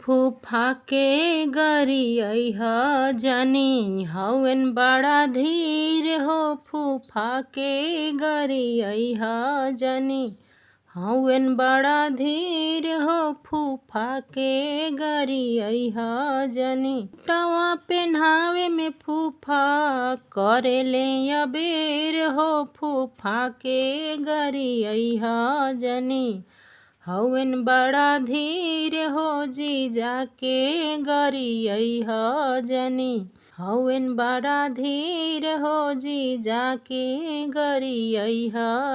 फूफा के गरियह जनी हवन बड़ा धीर हो। फूफा के गरियह जनी हवन बड़ा धीर हो। फूफा के गरियह जनी टवा पेन्हावे में फूफा करेले अबेर हो। फूफा के गरियह जनी हवन बड़ा धीर हो। जीजा के गरियह जनी हवन बड़ा धीर हो। जीजा के गरियह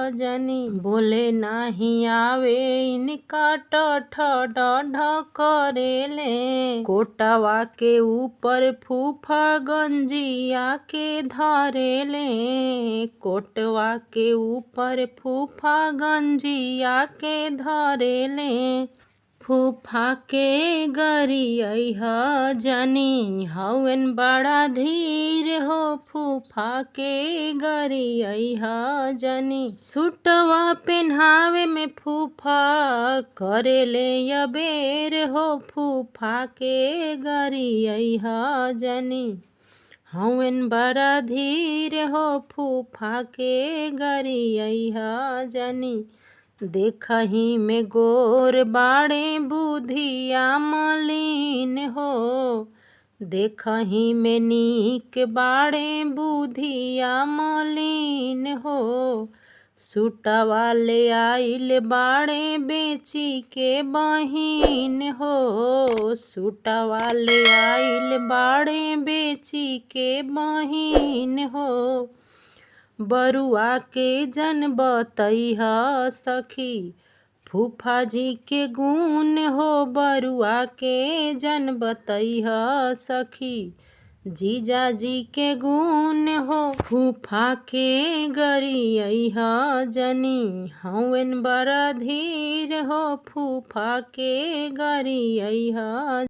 जनी बोले नहीं आवे इनका टठ डढ़ करेले। कोटवा के ऊपर फूफा गंजिया के धरेले। कोटवा के ऊपर फूफा गंजिया के धरेले। फूफा के गरियह जनी हवन बड़ा धीर हो। फूफा के गरियह जनी सूटवा पेन्हावे में फूफा करेले अबेर हो। फूफा के गरियह जनी हवन बड़ा धीर हो। फूफा के गरियह जनी देखही में गोर बाड़े बुधिया मलिन हो। देखही में नीक बाड़े बुधिया मलिन हो। सूटवा ले आइल बाड़े बेची के बहिन हो। सूटवा ले आइल बाड़े बेची के बहिन हो। बरुआ के जन बतैह सखी फूफा जी के गुण हो। बरुआ के जन बतैह सखी जीजा जी के गुण हो। फूफा के गरियह जनी हवन बड़ा धीर हो। फूफा के गरियह